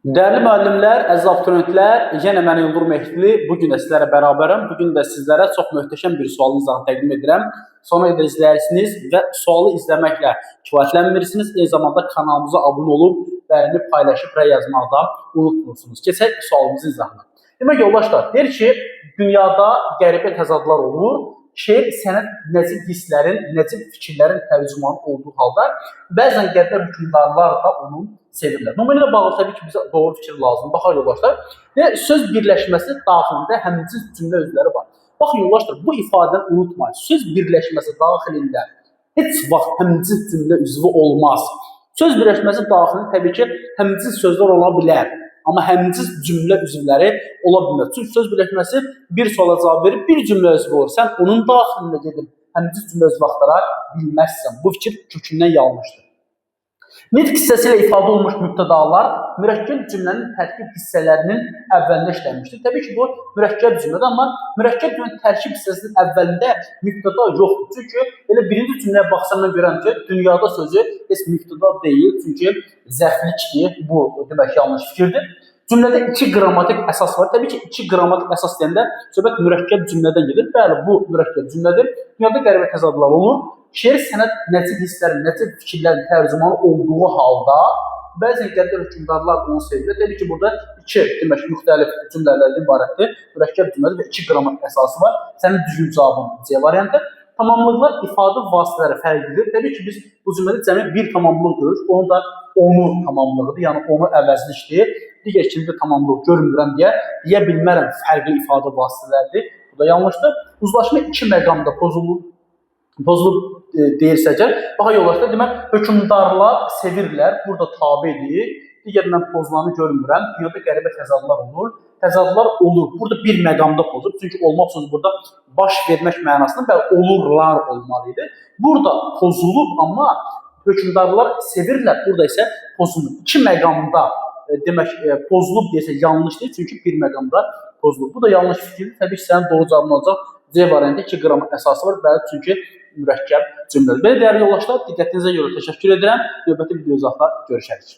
Değerli müəllimlər, əziz abituriyentlər, yenə mən Elnur Mehdili. Bugün də sizlərə bərabərəm. Bugün də sizlərə çox möhtəşəm bir sualın izahını təqdim edirəm. Sonra da izləyirsiniz və sualı izləməklə kifayətlənmirsiniz. Eyni zamanda kanalımıza abunə olub, bəyənib, paylaşıb, rəy yazmaqdan unutmursunuz. Keçək sualımızın izahına. Demək yoldaşlar, deyir ki, dünyada qəribə təzadlar olur. Şeir sənət nəcib hisslərin, nəcib fikirlərin tərcümanı olduğu halda bəzən qəddar hökmdarlar da onu sevirlər. Nümunə ilə bağlı təbii ki, bizə doğru fikir lazımdır. Baxaq yoldaşlar. Və söz birləşməsi daxilində həmcins cümlə özləri var. Baxın yoldaşlar, bu ifadəni unutmayın. Söz birləşməsi daxilində heç vaxt həmcins cümlə üzvü olmaz. Söz birləşməsi daxilində təbii ki, həmcins sözlər ola bilər. Amma həmcins cümlə üzvləri ola bilməz. Çünki söz birləşməsi bir suala cavab verir, bir cümlə üzvü olur. Sən onun daxilində gedib həmcins cümlə üzvü axtara bilməzsən. Bu fikir kökündən yanlışdır. Nitq hissəsi ilə ifadə olmuş mübtədalar mürəkkəb cümlənin tərkib hissələrinin əvvəlində işlənmişdir. Təbii ki, bu mürəkkəb cümlədir, amma mürəkkəb cümlənin tərkib hissəsinin əvvəlində mübtəda yoxdur. Çünki elə birinci cümləyə baxsam görürəm ki, dünyada sözü heç mübtəda deyil, çünki zərflikdir. Bu demək yanlış fikirdir. Cümlədə iki qrammatik əsas var. Təbii ki, iki qrammatik əsas deyəndə söhbət mürəkkəb cümlədən gedir. Bəli, bu mürəkkəb cümlədir. Dünyada qəribə təzadlar olur. Şeir sənət nəcib hisslərin, nəcib fikirlərin tərcümanı olduğu halda bəzən qəddar hökmdarlar onu sevirlər. Təbii ki, burada iki demək müxtəlif cümlələrdən ibarətdir. Mürəkkəb cümlədir və iki qrammatik əsası var. Sənin düzgün cavabın C variantı. Tamamlıqlar ifadə vasitələri fərqlidir. Təbii ki, biz bu cümlədə cəmi bir tamamlıq görürük. Onu da onu tamamlığıdır, yəni onu əvəzlikdir. Digər ikinci tamamlıq görmürəm deyə bilmərəm, fərqli ifadə vasitələrdir. Bu da yanlışdır. Uzlaşma iki məqamda pozulub deyilsə, baxa yoldaşlar, demək, hökmdarlar sevirlər, burada tabidir. Digər mən pozulanı görmürəm, dünyada qəribə təzadlar olur. Təzadlar olur, burada bir məqamda pozulub, çünki olmaq sözü burada baş vermək mənasında bəli, olurlar olmalıydı. Burada pozulub, amma hökmdarlar sevirlər, burada isə pozulub. İki məqamda demək, pozulub deyəsə yanlışdır, çünki bir məqamda pozulub. Bu da yanlış fikirdir, təbii ki, sənin doğru cavabın olacaq. C variantı iki qrammatik əsası var, bəli, çünki mürəkkəb cümlədir. Belə dəyərli yoldaşlar, diqqətinizə görə təşəkkür edirəm. Növbəti videoda görüşərik.